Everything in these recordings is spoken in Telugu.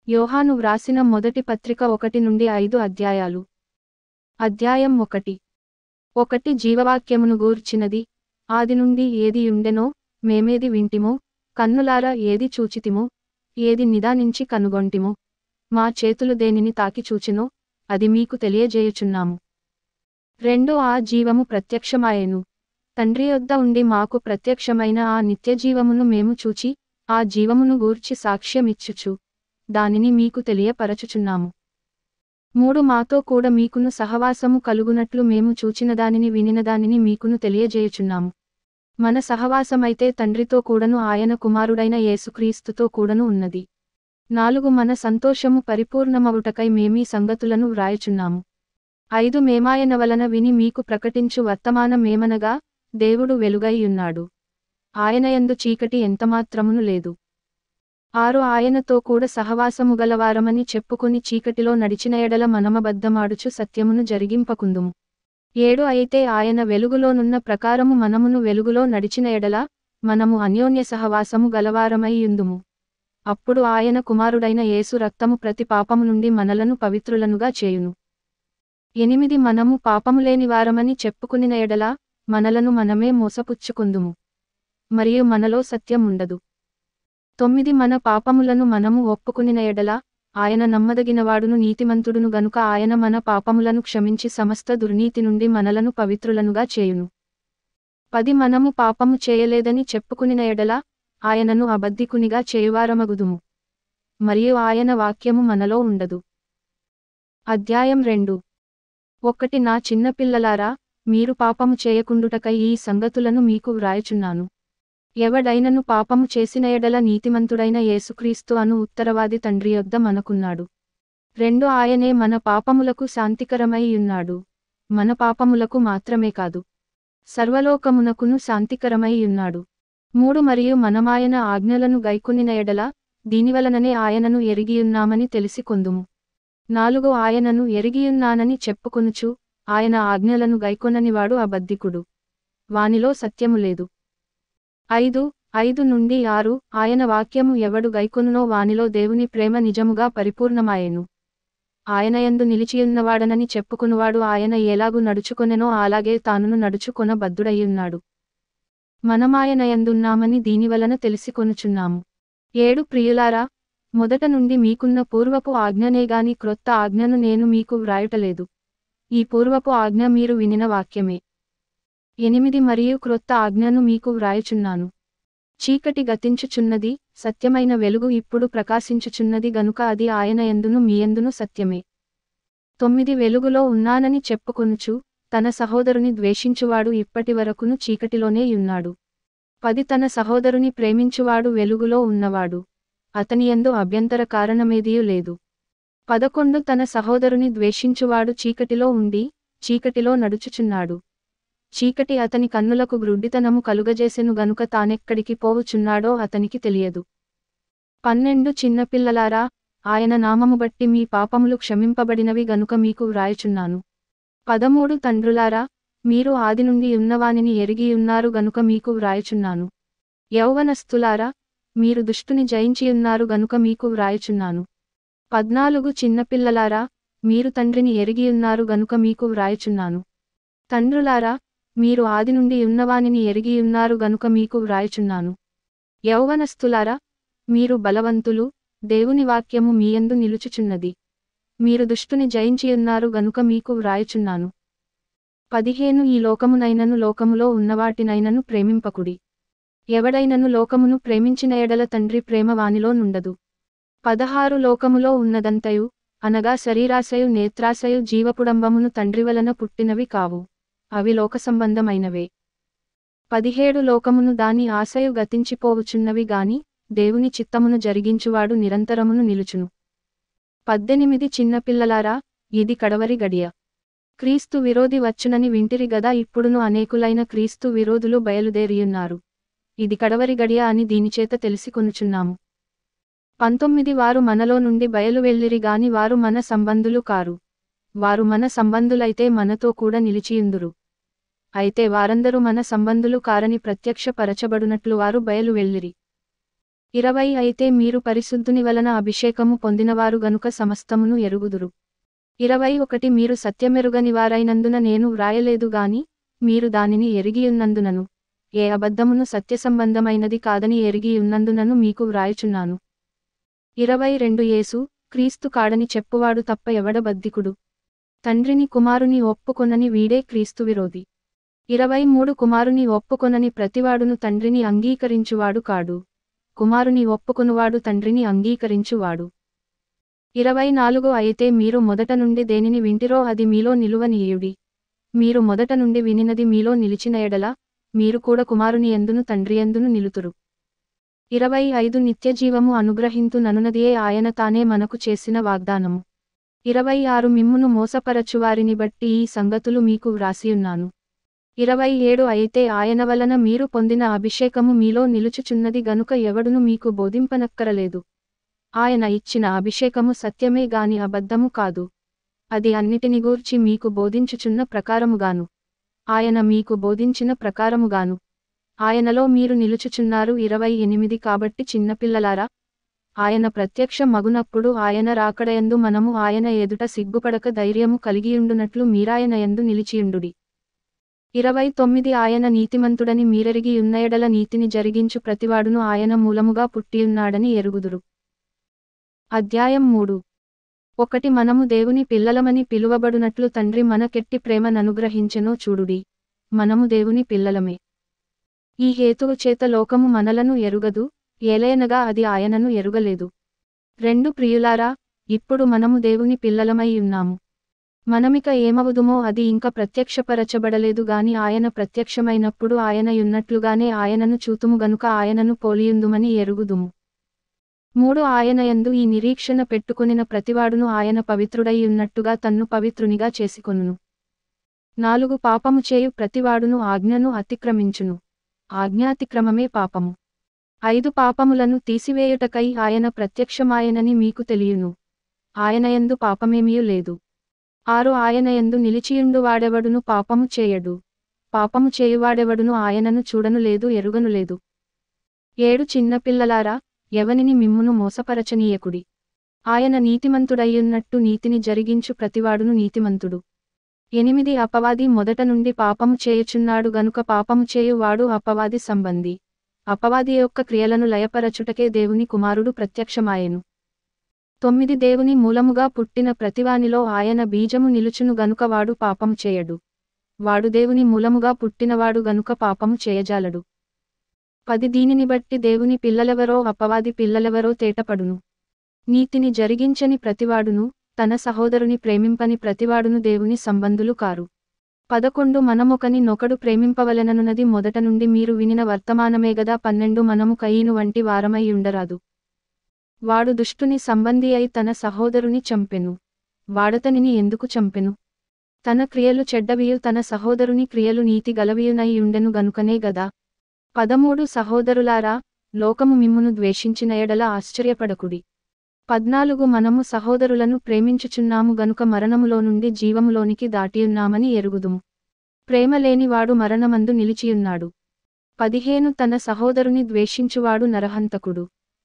యోహాను వ్రాసిన మొదటి పత్రిక 1 నుండి 5 అధ్యాయాలు. అధ్యాయం 1. 1 జీవవాక్యమును గూర్చినది. ఆది నుండి ఏది ఉండెనో, మేమేది వింటిమో, కన్నులారా ఏది చూచితిమో, ఏది నిదానించి కనుగొంటిమో, మా చేతులు దేనిని తాకి చూచెనో, అది మీకు తెలియజేయుచున్నాము. 2 ఆ జీవము ప్రత్యక్షమాయెను. తండ్రి యొద్ద ఉండి మాకు ప్రత్యక్షమైన ఆ నిత్యజీవమును మేము చూచి, ఆ జీవమును గూర్చి సాక్ష్యమిచ్చుచు, దానిని మీకు తెలియపరచుచున్నాము. 3 మాతో కూడా మీకును సహవాసము కలుగునట్లు మేము చూచిన దానిని వినిన దానిని మీకును తెలియజేయుచున్నాము. మన సహవాసమైతే తండ్రితో కూడను ఆయన కుమారుడైన యేసుక్రీస్తుతో కూడను ఉన్నది. 4 మన సంతోషము పరిపూర్ణమవుటకై మేమీ సంగతులను వ్రాయుచున్నాము. 5 మేమాయన వలన విని మీకు ప్రకటించు వర్తమానమేమనగా, దేవుడు వెలుగై ఉన్నాడు. ఆయనయందు చీకటి ఎంతమాత్రమును లేదు. 6 ఆయనతో కూడా సహవాసము గలవారమని చెప్పుకొని చీకటిలో నడిచిన ఎడల మనమబద్ధమాడుచు సత్యమును జరిగింపకుందుము. 7 అయితే ఆయన వెలుగులోనున్న ప్రకారము మనమును వెలుగులో నడిచిన ఎడల, మనము అన్యోన్య సహవాసము గలవారమై యుందుము. అప్పుడు ఆయన కుమారుడైన యేసు రక్తము ప్రతి పాపము నుండి మనలను పవిత్రులనుగా చేయును. 8 మనము పాపములేని వారమని చెప్పుకునిన ఎడల, మనలను మనమే మోసపుచ్చుకొందుము, మరియు మనలో సత్యముండదు. 9 మన పాపములను మనము ఒప్పుకునిన ఎడల, ఆయన నమ్మదగినవాడును నీతిమంతుడును గనుక ఆయన మన పాపములను క్షమించి సమస్త దుర్నీతి నుండి మనలను పవిత్రులనుగా చేయును. 10 మనము పాపము చేయలేదని చెప్పుకునిన ఎడల, ఆయనను అబద్ధికునిగా చేయువారమగుదుము, మరియు ఆయన వాక్యము మనలో ఉండదు. అధ్యాయం 2. 1 నా చిన్న పిల్లలారా, మీరు పాపము చేయకుండుటకై ఈ సంగతులను మీకు వ్రాయుచున్నాను. ఎవడైనను పాపము చేసిన ఎడల నీతిమంతుడైన యేసుక్రీస్తు అను ఉత్తరవాది తండ్రి యొద్ద మనకున్నాడు. 2 ఆయనే మన పాపములకు శాంతికరమై యున్నాడు. మన పాపములకు మాత్రమే కాదు, సర్వలోకమునకును శాంతికరమై యున్నాడు. 3 మరియు మనమాయన ఆజ్ఞలను గైకొనిన ఎడల, దీనివలననే ఆయనను ఎరిగియున్నామని తెలిసికొందుము. 4 ఆయనను ఎరిగియున్నానని చెప్పుకొనుచు, ఆయన ఆజ్ఞలను గైకొననివాడు అబద్ధికుడు, వానిలో సత్యము లేదు. 5 నుండి 6 ఆయన వాక్యము ఎవడు గైకొనునో వానిలో దేవుని ప్రేమ నిజముగా పరిపూర్ణమాయెను. ఆయనయందు నిలిచియున్నవాడనని చెప్పుకునువాడు ఆయన ఎలాగు నడుచుకొనెనో అలాగే తానును నడుచుకొన బద్ధుడయ్యున్నాడు. మనమాయనయందున్నామని దీనివలన తెలిసికొనుచున్నాము. 7 ప్రియులారా, మొదట నుండి మీకున్న పూర్వపు ఆజ్ఞనేగాని క్రొత్త ఆజ్ఞను నేను మీకు వ్రాయుటలేదు. ఈ పూర్వపు ఆజ్ఞ మీరు వినిన వాక్యమే. 8 మరియు క్రొత్త ఆజ్ఞను మీకు వ్రాయుచున్నాను. చీకటి గతించుచున్నది, సత్యమైన వెలుగు ఇప్పుడు ప్రకాశించుచున్నది గనుక అది ఆయన యందును మీయందును సత్యమే. 9 వెలుగులో ఉన్నానని చెప్పుకొనుచు, తన సహోదరుని ద్వేషించువాడు ఇప్పటివరకును చీకటిలోనే యున్నాడు. 10 తన సహోదరుని ప్రేమించువాడు వెలుగులో ఉన్నవాడు, అతనియందు అభ్యంతర కారణమేదియూ లేదు. 11 తన సహోదరుని ద్వేషించువాడు చీకటిలో ఉండి, చీకటిలో నడుచుచున్నాడు. చీకటి అతని కన్నులకు గ్రుడ్డితనము కలుగజేసెను గనుక తానెక్కడికి పోవుచున్నాడో అతనికి తెలియదు. 12 చిన్నపిల్లలారా, ఆయన నామము బట్టి మీ పాపములు క్షమింపబడినవి గనుక మీకు వ్రాయుచున్నాను. 13 తండ్రులారా, మీరు ఆది నుండి ఉన్నవానిని ఎరిగియున్నారు గనుక మీకు వ్రాయుచున్నాను. యౌవనస్తులారా, మీరు దుష్టుని జయించియున్నారు గనుక మీకు వ్రాయుచున్నాను. 14 చిన్నపిల్లలారా, మీరు తండ్రిని ఎరిగియున్నారు గనుక మీకు వ్రాయుచున్నాను. తండ్రులారా, మీరు ఆది నుండి ఉన్నవానిని ఎరిగియున్నారు గనుక మీకు వ్రాయుచున్నాను. యౌవనస్తులారా, మీరు బలవంతులు, దేవుని వాక్యము మీయందు నిలుచుచున్నది. మీరు దుష్టుని జయించియున్నారు గనుక మీకు వ్రాయుచున్నాను. 15 ఈ లోకమునైనను లోకములో ఉన్నవాటినైనను ప్రేమింపకుడి. ఎవడైనను లోకమును ప్రేమించిన ఎడల తండ్రి ప్రేమ వానిలో నుండదు. 16 లోకములో ఉన్నదంతయు, అనగా శరీరాశయు నేత్రాశయు జీవపుడంబమును తండ్రి వలన పుట్టినవి కావు, అవి లోక సంబంధమైనవే. 17 లోకమును దాని ఆశయు గతించిపోవుచున్నవి గాని, దేవుని చిత్తమును జరిగించువాడు నిరంతరమును నిలుచును. 18 చిన్నపిల్లలారా, ఇది కడవరి గడియ. క్రీస్తు విరోధి వచ్చునని వింటిరి గదా, ఇప్పుడును అనేకులైన క్రీస్తు విరోధులు బయలుదేరియున్నారు. ఇది కడవరి గడియ అని దీనిచేత తెలిసికొనుచున్నాము. 19 వారు మనలో నుండి బయలువెళ్ళిరి గాని వారు మన సంబంధులు కారు. వారు మన సంబంధులైతే మనతో కూడా నిలిచియుందురు. అయితే వారందరూ మన సంబంధులు కారని ప్రత్యక్షపరచబడునట్లు వారు బయలువెళ్ళిరి. 20 అయితే మీరు పరిశుద్ధుని వలన అభిషేకము పొందినవారు గనుక సమస్తమును ఎరుగుదురు. 21 మీరు సత్యమెరుగనివారైనందున నేను వ్రాయలేదు గాని మీరు దానిని ఎరిగియున్నందునను ఏ అబద్ధమును సత్యసంబంధమైనది కాదని ఎరిగియున్నందునను మీకు వ్రాయుచున్నాను. 22 యేసు క్రీస్తు కాడని చెప్పువాడు తప్ప ఎవడ బద్ధికుడు. తండ్రిని కుమారుని ఒప్పుకొనని వీడే క్రీస్తు విరోధి. 23 కుమారుని ఒప్పుకొనని ప్రతివాడును తండ్రిని అంగీకరించువాడు కాడు. కుమారుని ఒప్పుకొనువాడు తండ్రిని అంగీకరించువాడు. 24 అయితే మీరు మొదట నుండి దేనిని వింటిరో అది మీలో నిలువనీయుడి. మీరు మొదట నుండి వినినది మీలో నిలిచిన ఎడల మీరు కూడా కుమారుని యందును తండ్రియందును నిలుతురు. 25 నిత్యజీవము అనుగ్రహింతు ననునదియే ఆయన తానే మనకు చేసిన వాగ్దానము. 26 మిమ్మును మోసపరచువారిని బట్టి ఈ సంగతులు మీకు వ్రాసియున్నాను. 27 అయితే ఆయన వలన మీరు పొందిన అభిషేకము మీలో నిలుచుచున్నది గనుక ఎవడును మీకు బోధింపనక్కరలేదు. ఆయన ఇచ్చిన అభిషేకము సత్యమే గాని అబద్ధము కాదు. అది అన్నిటిని గూర్చి మీకు బోధించుచున్న ప్రకారముగాను ఆయన మీకు బోధించిన ప్రకారముగాను ఆయనలో మీరు నిలుచుచున్నారు. 28 కాబట్టి చిన్నపిల్లలారా ఆయన ప్రత్యక్ష మగునప్పుడు ఆయన రాకడయందు మనము ఆయన ఎదుట సిగ్గుపడక ధైర్యము కలిగియుండునట్లు మీరాయన యందు నిలిచియుండుడి. 29 ఆయన నీతిమంతుడని మీరెరిగి ఉన్నయెడల నీతిని జరిగించు ప్రతివాడును ఆయన మూలముగా పుట్టియున్నాడని ఎరుగుదురు. అధ్యాయం 3. 1 మనము దేవుని పిల్లలమని పిలువబడునట్లు తండ్రి మనకెట్టి ప్రేమ ననుగ్రహించెనో చూడుడి. మనము దేవుని పిల్లలమే. ఈ హేతువు చేత లోకము మనలను ఎరుగదు, ఏలయనగా అది ఆయనను ఎరుగలేదు. 2 ప్రియులారా, ఇప్పుడు మనము దేవుని పిల్లలమై ఉన్నాము. మనమిక ఏమవుదుమో అది ఇంక ప్రత్యక్షపరచబడలేదు గాని ఆయన ప్రత్యక్షమైనప్పుడు ఆయన యున్నట్లుగానే ఆయనను చూతుము గనుక ఆయనను పోలియుందుమని ఎరుగుదుము. 3 ఆయన యందు ఈ నిరీక్షణ పెట్టుకొనిన ప్రతివాడును ఆయన పవిత్రుడై ఉన్నట్టుగా తన్ను పవిత్రునిగా చేసుకొనును. 4 పాపము చేయు ప్రతివాడును ఆజ్ఞను అతిక్రమించును. ఆజ్ఞాతిక్రమమే పాపము. 5 పాపములను తీసివేయుటకై ఆయన ప్రత్యక్షమాయనని మీకు తెలియును. ఆయనయందు పాపమేమీ లేదు. 6 ఆయనయందు నిలిచియుండు వాడెవడును పాపము చేయడు. పాపము చేయువాడెవడును ఆయనను చూడను లేదు ఎరుగను లేదు. 7 చిన్నపిల్లలారా, ఎవనిని మిమ్మును మోసపరచనీయకుడి. ఆయన నీతిమంతుడయ్యున్నట్టు నీతిని జరిగించు ప్రతివాడును నీతిమంతుడు. 8 అపవాది మొదట నుండి పాపము చేయుచున్నాడు గనుక పాపము చేయువాడు అపవాది సంబంధి. అపవాది యొక్క క్రియలను లయపరచుటకే దేవుని కుమారుడు ప్రత్యక్షమాయెను. 9 దేవుని మూలముగా పుట్టిన ప్రతివానిలో ఆయన బీజము నిలుచును గనుక వాడు పాపము చేయడు. వాడు దేవుని మూలముగా పుట్టినవాడు గనుక పాపము చేయజాలడు. 10 దీనిని బట్టి దేవుని పిల్లలెవరో అపవాది పిల్లలెవరో తేటపడును. నీతిని జరిగించని ప్రతివాడును తన సహోదరుని ప్రేమింపని ప్రతివాడును దేవుని సంబంధులు కారు. 11 మనమొకని నొకడు ప్రేమింపవలెననున్నది మొదట నుండి మీరు వినిన వర్తమానమే గదా. 12 మనము కయీను వంటి వారమై ఉండరాదు. వాడు దుష్టుని సంబంధి అయి తన సహోదరుని చంపెను. వాడతనిని ఎందుకు చంపెను? తన క్రియలు చెడ్డవియు తన సహోదరుని క్రియలు నీతి గలవియునై ఉండెను గనుకనే గదా. 13 సహోదరులారా, లోకము మిమ్మును ద్వేషించిన ఎడల ఆశ్చర్యపడకుడి. 14 మనము సహోదరులను ప్రేమించుచున్నాము గనుక మరణములో నుండి జీవములోనికి దాటియున్నామని ఎరుగుదుము. ప్రేమ లేనివాడు మరణమందు నిలిచియున్నాడు. 15 తన సహోదరుని ద్వేషించువాడు నరహంతకుడు.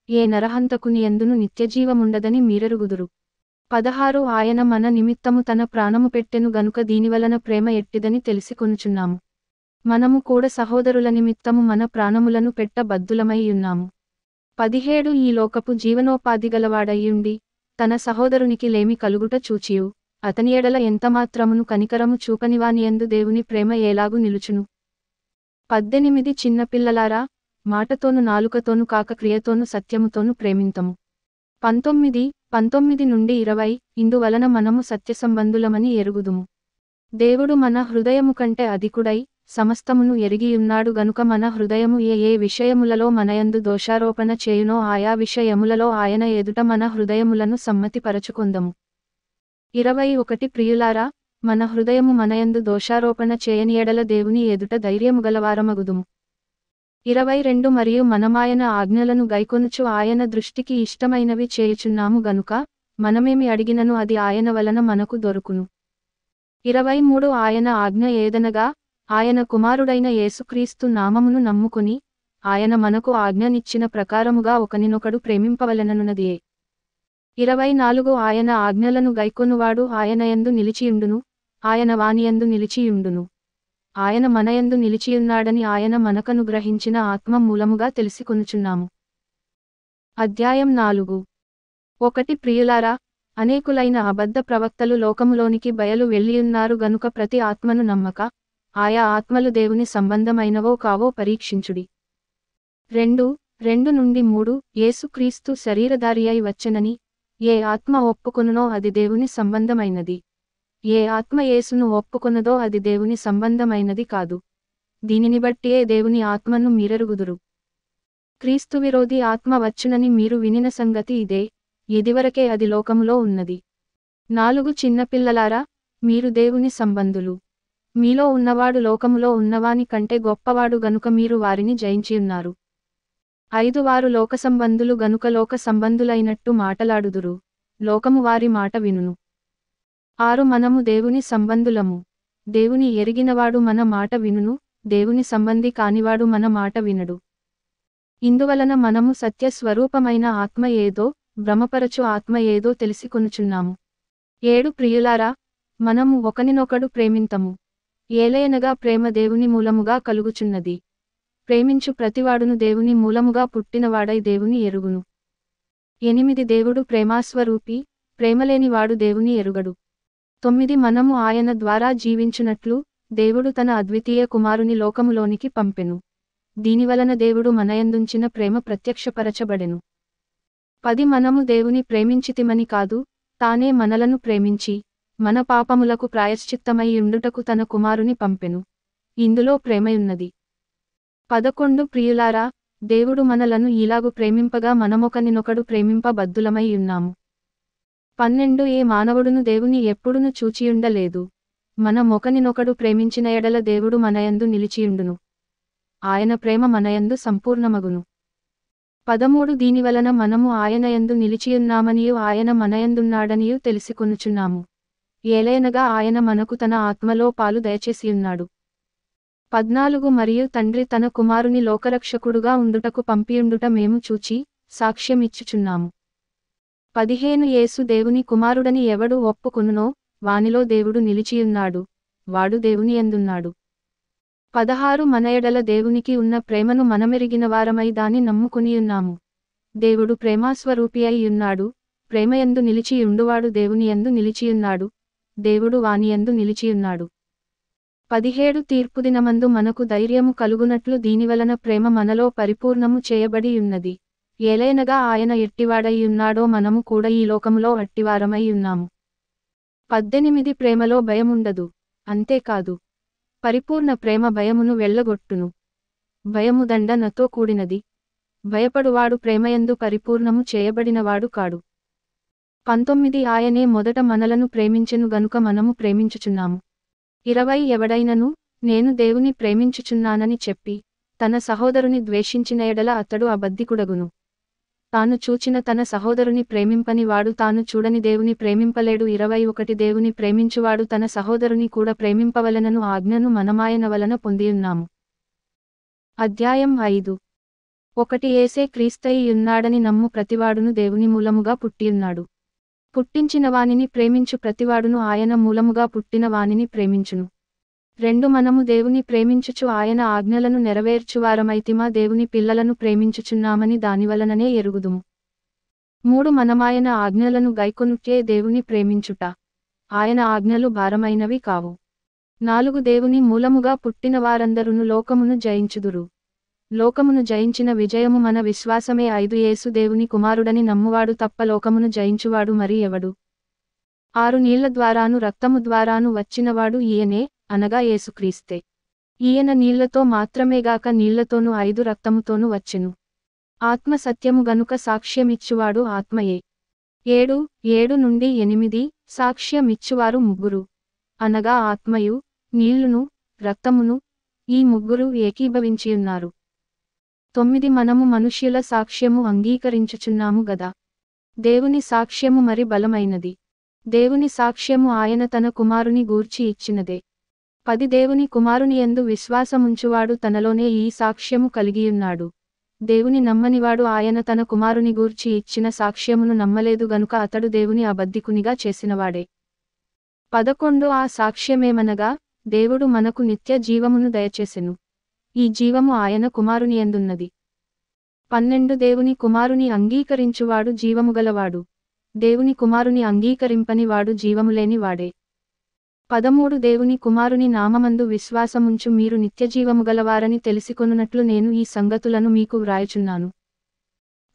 ఏ నరహంతకుని యందును నిత్యజీవముండదని మీరెరుగుదురు. 16 ఆయన మన నిమిత్తము తన ప్రాణము పెట్టెను గనుక దీనివలన ప్రేమ ఎట్టిదని తెలిసికొనుచున్నాము. మనము కూడా సహోదరుల నిమిత్తము మన ప్రాణములను పెట్ట బద్ధులమై ఉన్నాము. 17 ఈ లోకపు జీవనోపాధి గలవాడయ్యుండి తన సహోదరునికి లేమి కలుగుట చూచియు అతని ఎడల ఎంతమాత్రమును కనికరము చూపనివానియందు దేవుని ప్రేమ ఏలాగు నిలుచును. 18 చిన్నపిల్లలారా, మాటతోను నాలుకతోను కాక క్రియతోను సత్యముతోను ప్రేమింతము. 19 నుండి 20 ఇందువలన మనము సత్యసంబంధులమని ఎరుగుదుము. దేవుడు మన హృదయము కంటే అధికుడై సమస్తమును ఎరిగియున్నాడు గనుక మన హృదయము ఏ విషయములలో మనయందు దోషారోపణ చేయునో ఆయా విషయములలో ఆయన ఎదుట మన హృదయములను సమ్మతిపరచుకొందము. 21 ప్రియులారా, మన హృదయము మనయందు దోషారోపణ చేయని ఎడల దేవుని ఎదుట ధైర్యము గలవారమగుదుము. 22 మరియు మనమాయన ఆజ్ఞలను గైకొనుచు ఆయన దృష్టికి ఇష్టమైనవి చేయుచున్నాము గనుక మనమేమి అడిగినను అది ఆయన వలన మనకు దొరుకును. 23 ఆయన ఆజ్ఞ ఏదనగా ఆయన కుమారుడైన యేసుక్రీస్తు నామమును నమ్ముకుని ఆయన మనకు ఆజ్ఞనిచ్చిన ప్రకారముగా ఒకనినొకడు ప్రేమింపవలెననున్నదియే. 24 ఆయన ఆజ్ఞలను గైకొనువాడు ఆయనయందు నిలిచియుండును, ఆయన వానియందు నిలిచియుండును. ఆయన మనయందు నిలిచియున్నాడని ఆయన మనకనుగ్రహించిన ఆత్మ మూలముగా తెలిసికొనుచున్నాము. అధ్యాయం 4. 1 ప్రియులారా, అనేకులైన అబద్ధ ప్రవక్తలు లోకములోనికి బయలు వెళ్ళియున్నారు గనుక ప్రతి ఆత్మను నమ్మక, ఆయా ఆత్మలు దేవుని సంబంధమైనవో కావో పరీక్షించుడి. 2:2-3 యేసుక్రీస్తు శరీరధారి అయి వచ్చెనని ఏ ఆత్మ ఒప్పుకొనునో అది దేవుని సంబంధమైనది. ఏ ఆత్మ యేసును ఒప్పుకొనదో అది దేవుని సంబంధమైనది కాదు. దీనిని బట్టియే దేవుని ఆత్మను మీరెరుగుదురు. క్రీస్తు విరోధి ఆత్మ వచ్చునని మీరు వినిన సంగతి ఇదే, ఇదివరకే అది లోకములో ఉన్నది. 4 చిన్నపిల్లలారా, మీరు దేవుని సంబంధులు. మీలో ఉన్నవాడు లోకములో ఉన్నవాని కంటే గొప్పవాడు గనుక మీరు వారిని జయించియున్నారు. 5 వారు లోక సంబంధులు గనుక లోక సంబంధులైనట్టు మాటలాడుదురు, లోకము వారి మాట వినును. 6 మనము దేవుని సంబంధులము. దేవుని ఎరిగినవాడు మన మాట వినును, దేవుని సంబంధి కానివాడు మన మాట వినడు. ఇందువలన మనము సత్య స్వరూపమైన ఆత్మ ఏదో, భ్రమపరచు ఆత్మ ఏదో తెలిసికొనుచున్నాము. 7 ప్రియులారా, మనము ఒకనినొకడు ప్రేమింతము. ఏలయనగా ప్రేమ దేవుని మూలముగా కలుగుచున్నది. ప్రేమించు ప్రతివాడును దేవుని మూలముగా పుట్టినవాడై దేవుని ఎరుగును. 8 దేవుడు ప్రేమాస్వరూపి, ప్రేమలేనివాడు దేవుని ఎరుగడు. 9 మనము ఆయన ద్వారా జీవించునట్లు దేవుడు తన అద్వితీయ కుమారుని లోకములోనికి పంపెను. దీనివలన దేవుడు మనయందుంచిన ప్రేమ ప్రత్యక్షపరచబడెను. 10 మనము దేవుని ప్రేమించితిమని కాదు, తానే మనలను ప్రేమించి, మన పాపములకు ప్రాయశ్చిత్తమై యుండుటకు తన కుమారుని పంపెను. ఇందులో ప్రేమయున్నది. 11 ప్రియులారా, దేవుడు మనలను ఇలాగు ప్రేమింపగా మనమొకనినొకడు ప్రేమింప బద్ధులమై యున్నాము. 12 ఏ మానవుడును దేవుని ఎప్పుడును చూచియుండలేదు. మనమొకనినొకడు ప్రేమించిన ఎడల దేవుడు మనయందు నిలిచియుండును. ఆయన ప్రేమ మనయందు సంపూర్ణమగును. 13 దీనివలన మనము ఆయనయందు నిలిచియున్నామనియు ఆయన మనయందున్నాడనియు తెలిసికొనుచున్నాము. ఏలయనగా ఆయన మనకు తన ఆత్మలో పాలు దయచేసియున్నాడు. 14 మరియు తండ్రి తన కుమారుని లోకరక్షకుడుగా ఉండుటకు పంపియుండుట మేము చూచి సాక్ష్యమిచ్చుచున్నాము. 15 యేసు దేవుని కుమారుడని ఎవడు ఒప్పుకొనునో వానిలో దేవుడు నిలిచియున్నాడు, వాడు దేవుని యందున్నాడు. 16 మన ఎడల దేవునికి ఉన్న ప్రేమను మనమెరిగిన వారమై దాని నమ్ముకునియున్నాము. దేవుడు ప్రేమాస్వరూపి అయి యున్నాడు, ప్రేమయందు నిలిచియుండువాడు దేవుని యందు నిలిచియున్నాడు, దేవుడు వానియందు నిలిచియున్నాడు. 17 తీర్పుదినమందు మనకు ధైర్యము కలుగునట్లు దీనివలన ప్రేమ మనలో పరిపూర్ణము చేయబడి యున్నది. ఏలయనగా ఆయన ఎట్టివాడై యున్నాడో మనము కూడా ఈ లోకములో అట్టివారమై యున్నాము. 18 ప్రేమలో భయముండదు, అంతేకాదు, పరిపూర్ణ ప్రేమ భయమును వెళ్ళగొట్టును. భయము దండనతో కూడినది. భయపడువాడు ప్రేమయందు పరిపూర్ణము చేయబడినవాడు కాడు. 19 ఆయనే మొదట మనలను ప్రేమించెను గనుక మనము ప్రేమించుచున్నాము. 20 ఎవడైనను నేను దేవుని ప్రేమించుచున్నానని చెప్పి తన సహోదరుని ద్వేషించిన ఎడల అతడు అబద్ధికుడగును. తాను చూచిన తన సహోదరుని ప్రేమింపని వాడు తాను చూడని దేవుని ప్రేమింపలేడు. 21 దేవుని ప్రేమించువాడు తన సహోదరుని కూడా ప్రేమింపవలెనను ఆజ్ఞను మనమాయన వలన పొందియున్నాము. అధ్యాయం 5. 1 యేసే క్రీస్తయి యున్నాడని నమ్ము ప్రతివాడును దేవుని మూలముగా పుట్టియున్నాడు. పుట్టించిన వానిని ప్రేమించు ప్రతివాడును ఆయన మూలముగా పుట్టిన వానిని ప్రేమించును. 2 మనము దేవుని ప్రేమించుచు ఆయన ఆజ్ఞలను నెరవేర్చువారమైతిమా దేవుని పిల్లలను ప్రేమించుచున్నామని దానివలననే ఎరుగుదుము. 3 మనమాయన ఆజ్ఞలను గైకొనుటే దేవుని ప్రేమించుట. ఆయన ఆజ్ఞలు భారమైనవి కావు. 4 దేవుని మూలముగా పుట్టిన వారందరును లోకమును జయించుదురు. లోకమును జయించిన విజయము మన విశ్వాసమే. 5 యేసు దేవుని కుమారుడని నమ్మువాడు తప్ప లోకమును జయించువాడు మరి ఎవడు? 6 నీళ్ల ద్వారాను రక్తము ద్వారాను వచ్చినవాడు ఈయనే, అనగా యేసుక్రీస్తే. ఈయన నీళ్లతో మాత్రమేగాక నీళ్లతోనూ 5 రక్తముతోనూ వచ్చెను. ఆత్మ సత్యము గనుక సాక్ష్యమిచ్చువాడు ఆత్మయే. 7:7-8 సాక్ష్యమిచ్చువారు ముగ్గురు, అనగా ఆత్మయు, నీళ్లును, రక్తమును, ఈ ముగ్గురు ఏకీభవించియున్నారు. 9 మనము మనుష్యుల సాక్ష్యము అంగీకరించుచున్నాము గదా. దేవుని సాక్ష్యము మరి బలమైనది. దేవుని సాక్ష్యము ఆయన తన కుమారుని గూర్చి ఇచ్చినదే. 10 దేవుని కుమారుని యందు విశ్వాసముంచువాడు తనలోనే ఈ సాక్ష్యము కలిగియున్నాడు. దేవుని నమ్మనివాడు ఆయన తన కుమారుని గూర్చి ఇచ్చిన సాక్ష్యమును నమ్మలేదు గనుక అతడు దేవుని అబద్ధికునిగా చేసినవాడే. 11 ఆ సాక్ష్యమేమనగా, దేవుడు మనకు నిత్య జీవమును దయచేసెను. ఈ జీవము ఆయన కుమారుని యందున్నది. 12 దేవుని కుమారుని అంగీకరించువాడు జీవముగలవాడు. దేవుని కుమారుని అంగీకరింపని వాడు జీవములేని వాడే. 13 దేవుని కుమారుని నామమందు విశ్వాసముంచు మీరు నిత్యజీవముగలవారని తెలిసికొనున్నట్లు నేను ఈ సంగతులను మీకు వ్రాయుచున్నాను.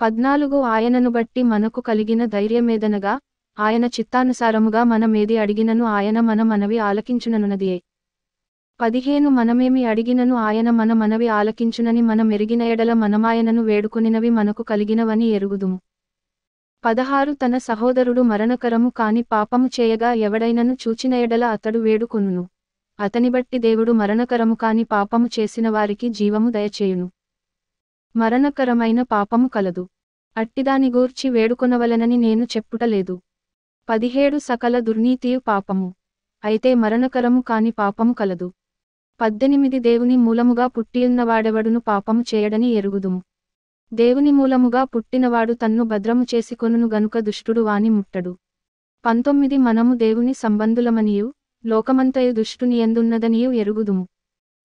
14 ఆయనను బట్టి మనకు కలిగిన ధైర్యమేదనగా, ఆయన చిత్తానుసారముగా మనమేది అడిగినను ఆయన మన మనవి ఆలకించుననున్నదియే. 15 మనమేమి అడిగినను ఆయన మన మనవి ఆలకించునని మనమెరిగిన ఎడల మనమాయనను వేడుకొనినవి మనకు కలిగినవని ఎరుగుదుము. 16 తన సహోదరుడు మరణకరము కాని పాపము చేయగా ఎవడైనను చూచిన ఎడల అతడు వేడుకొనును. అతని బట్టి దేవుడు మరణకరము కాని పాపము చేసిన వారికి జీవము దయచేయును. మరణకరమైన పాపము కలదు. అట్టిదాని గూర్చి వేడుకొనవలెనని నేను చెప్పుటలేదు. 17 సకల దుర్నీతియు పాపము. అయితే మరణకరము కాని పాపము కలదు. 18 దేవుని మూలముగా పుట్టియున్నవాడెవడును పాపము చేయడని ఎరుగుదుము. దేవుని మూలముగా పుట్టినవాడు తన్ను భద్రము చేసుకొనును గనుక దుష్టుడు వాని ముట్టడు. 19 మనము దేవుని సంబంధులమనియు, లోకమంతయు దుష్టుని యందున్నదనియు ఎరుగుదుము.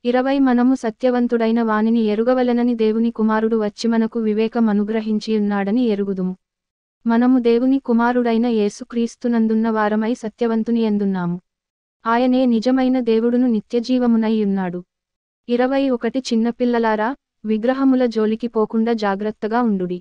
20 మనము సత్యవంతుడైన వానిని ఎరుగవలెనని దేవుని కుమారుడు వచ్చి మనకు వివేకం అనుగ్రహించియున్నాడని ఎరుగుదుము. మనము దేవుని కుమారుడైన యేసుక్రీస్తునందున్న వారమై సత్యవంతుని యందున్నాము. ఆయనే నిజమైన దేవుడును నిత్యజీవమునై ఉన్నాడు. 21 చిన్నపిల్లలారా, విగ్రహముల జోలికి పోకుండా జాగ్రత్తగా ఉండుడి.